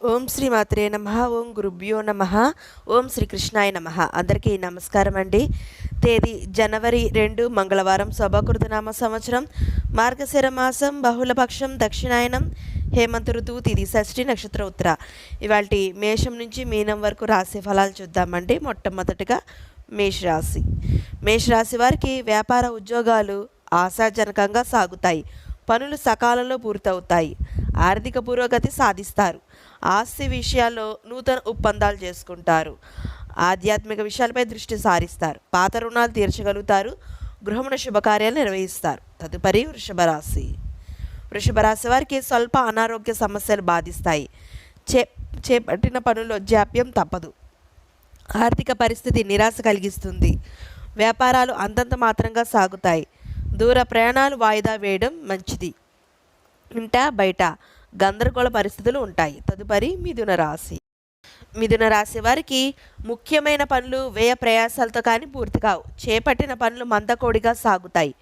ఓం శ్రీ మాత్రే నమః. ఓం గురుభ్యో నమః. ఓం శ్రీకృష్ణాయ నమః. అందరికీ నమస్కారం అండి. తేదీ జనవరి 2 మంగళవారం, శోభకృతనామ సంవత్సరం, మార్గశిర మాసం, బహుళపక్షం, దక్షిణాయనం, హేమంత ఋతువు, తిథి షష్ఠి, నక్షత్ర ఉత్తర. ఇవాల్టి మేషం నుంచి మీనం వరకు రాశి ఫలాలు చూద్దామండి. మొట్టమొదటిగా మేషరాశి. మేషరాశి వారికి వ్యాపార ఉద్యోగాలు ఆశాజనకంగా సాగుతాయి. పనులు సకాలంలో పూర్తవుతాయి. ఆర్థిక పురోగతి సాధిస్తారు. ఆస్తి విషయాల్లో నూతన ఒప్పందాలు చేసుకుంటారు. ఆధ్యాత్మిక విషయాలపై దృష్టి సారిస్తారు. పాత రుణాలు తీర్చగలుగుతారు. గృహమున శుభకార్యాలు నిర్వహిస్తారు. తదుపరి వృషభ రాశి. వృషభ రాశి వారికి స్వల్ప అనారోగ్య సమస్యలు బాధిస్తాయి. చేపట్టిన పనుల్లో జాప్యం తప్పదు. ఆర్థిక పరిస్థితి నిరాశ కలిగిస్తుంది. వ్యాపారాలు అంతంత మాత్రంగా సాగుతాయి. దూర ప్రయాణాలు వాయిదా వేయడం మంచిది. ఇంట బయట గందరగోళ పరిస్థితులు ఉంటాయి. తదుపరి మిథున రాశి. మిథున రాశి వారికి ముఖ్యమైన పనులు వ్యయ ప్రయాసాలతో కానీ పూర్తి కావు. చేపట్టిన పనులు మందకోడిగా సాగుతాయి.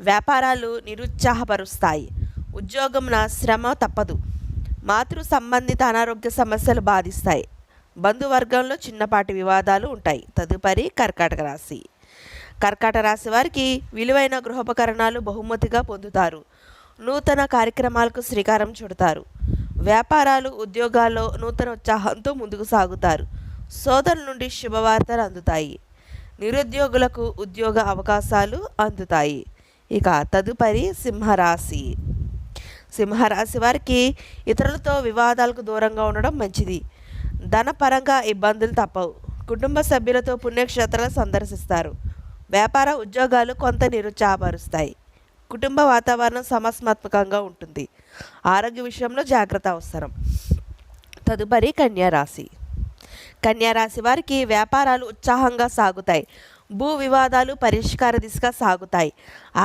వ్యాపారాలు నిరుత్సాహపరుస్తాయి. ఉద్యోగంన శ్రమ తప్పదు. మాతృ సంబంధిత అనారోగ్య సమస్యలు బాధిస్తాయి. బంధువర్గంలో చిన్నపాటి వివాదాలు ఉంటాయి. తదుపరి కర్కాటక రాశి. కర్కాటక రాశి వారికి విలువైన గృహోపకరణాలు బహుమతిగా పొందుతారు. నూతన కార్యక్రమాలకు శ్రీకారం చుడతారు. వ్యాపారాలు ఉద్యోగాల్లో నూతన ఉత్సాహంతో ముందుకు సాగుతారు. సోదరుల నుండి శుభవార్తలు అందుతాయి. నిరుద్యోగులకు ఉద్యోగ అవకాశాలు అందుతాయి. ఇక తదుపరి సింహరాశి. సింహరాశి వారికి ఇతరులతో వివాదాలకు దూరంగా ఉండడం మంచిది. ధనపరంగా ఇబ్బందులు తప్పవు. కుటుంబ సభ్యులతో పుణ్యక్షేత్రాలు సందర్శిస్తారు. వ్యాపార ఉద్యోగాలు కొంత నిరుత్సాహపరుస్తాయి. కుటుంబ వాతావరణం సమస్యాత్మకంగా ఉంటుంది. ఆరోగ్య విషయంలో జాగ్రత్త అవసరం. తదుపరి కన్యారాశి. కన్యారాశి వారికి వ్యాపారాలు ఉత్సాహంగా సాగుతాయి. భూ వివాదాలు పరిష్కార దిశగా సాగుతాయి.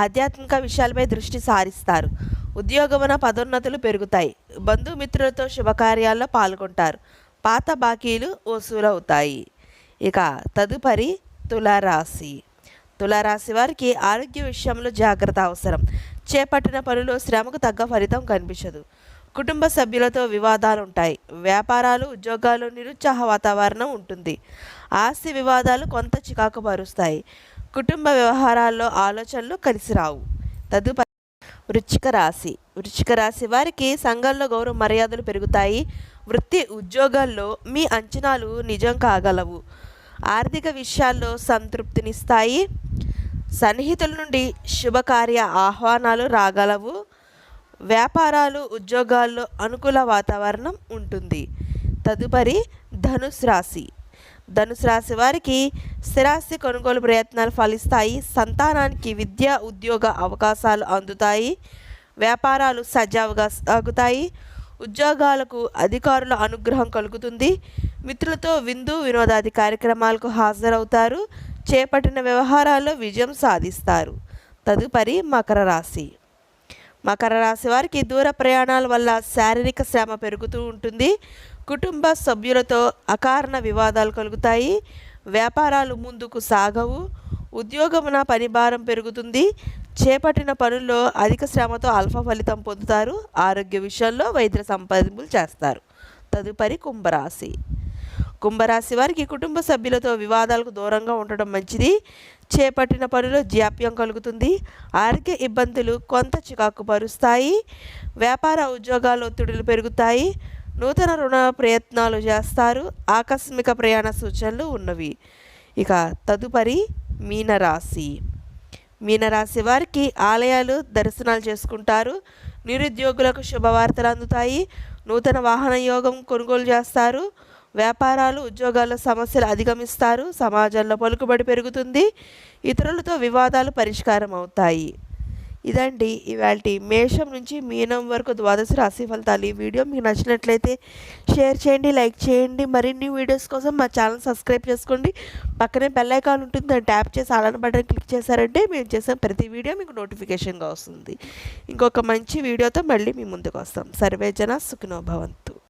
ఆధ్యాత్మిక విషయాలపై దృష్టి సారిస్తారు. ఉద్యోగమున పదోన్నతులు పెరుగుతాయి. బంధుమిత్రులతో శుభకార్యాల్లో పాల్గొంటారు. పాత బాకీలు వసూలవుతాయి. ఇక తదుపరి తులారాశి. తులారాశి వారికి ఆరోగ్య విషయంలో జాగ్రత్త అవసరం. చేపట్టిన పనులు శ్రమకు తగ్గ ఫలితం కనిపించదు. కుటుంబ సభ్యులతో వివాదాలు ఉంటాయి. వ్యాపారాలు ఉద్యోగాలు నిరుత్సాహ వాతావరణం ఉంటుంది. ఆస్తి వివాదాలు కొంత చికాకు పరుస్తాయి. కుటుంబ వ్యవహారాల్లో ఆలోచనలు కలిసి రావు. తదుపరి వృశ్చిక రాశి. వృశ్చిక రాశి వారికి సంఘంలో గౌరవ మర్యాదలు పెరుగుతాయి. వృత్తి ఉద్యోగాల్లో మీ అంచనాలు నిజం కాగలవు. ఆర్థిక విషయాల్లో సంతృప్తినిస్తాయి. సన్నిహితుల నుండి శుభకార్య ఆహ్వానాలు రాగలవు. వ్యాపారాలు ఉద్యోగాల్లో అనుకూల వాతావరణం ఉంటుంది. తదుపరి ధనుసు రాశి. ధనుసు రాశి వారికి స్థిరాస్తి కొనుగోలు ప్రయత్నాలు ఫలిస్తాయి. సంతానానికి విద్య ఉద్యోగ అవకాశాలు అందుతాయి. వ్యాపారాలు సజావుగా సాగుతాయి. ఉద్యోగాలకు అధికారుల అనుగ్రహం కలుగుతుంది. మిత్రులతో విందు వినోదాది కార్యక్రమాలకు హాజరవుతారు. చేపట్టిన వ్యవహారాల్లో విజయం సాధిస్తారు. తదుపరి మకర రాశి. మకర రాశి వారికి దూర ప్రయాణాల వల్ల శారీరక శ్రమ పెరుగుతూ ఉంటుంది. కుటుంబ సభ్యులతో అకారణ వివాదాలు కలుగుతాయి. వ్యాపారాలు ముందుకు సాగవు. ఉద్యోగమున పనిభారం పెరుగుతుంది. చేపట్టిన పనుల్లో అధిక శ్రమతో అల్ప ఫలితం పొందుతారు. ఆరోగ్య విషయంలో వైద్య సంప్రదింపులు చేస్తారు. తదుపరి కుంభరాశి. కుంభరాశి వారికి కుటుంబ సభ్యులతో వివాదాలకు దూరంగా ఉండడం మంచిది. చేపట్టిన పనులు జాప్యం కలుగుతుంది. ఆరోగ్య ఇబ్బందులు కొంత చికాకు పరుస్తాయి. వ్యాపార ఉద్యోగాలు ఒత్తిడులు పెరుగుతాయి. నూతన రుణ ప్రయత్నాలు చేస్తారు. ఆకస్మిక ప్రయాణ సూచనలు ఉన్నవి. ఇక తదుపరి మీనరాశి. మీనరాశి వారికి ఆలయాలు దర్శనాలు చేసుకుంటారు. నిరుద్యోగులకు శుభవార్తలు అందుతాయి. నూతన వాహన యోగం కొనుగోలు చేస్తారు. వ్యాపారాలు ఉద్యోగాల సమస్యలు అధిగమిస్తారు. సమాజంలో పలుకుబడి పెరుగుతుంది. ఇతరులతో వివాదాలు పరిష్కారం అవుతాయి. ఇదండి ఇవాల్టి మేషం నుంచి మీనం వరకు ద్వాదశ రాశి ఫలితాలు. ఈ వీడియో మీకు నచ్చినట్లయితే షేర్ చేయండి, లైక్ చేయండి. మరిన్ని వీడియోస్ కోసం మా ఛానల్ సబ్స్క్రైబ్ చేసుకోండి. పక్కనే బెల్ ఐకాన్ ఉంటుంది, దాన్ని ట్యాప్ చేసి అలానే బటన్ క్లిక్ చేశారంటే మేము చేసే ప్రతి వీడియో మీకు నోటిఫికేషన్గా వస్తుంది. ఇంకొక మంచి వీడియోతో మళ్ళీ మీ ముందుకు వస్తాం. సర్వే జన సుఖినో భవంతు.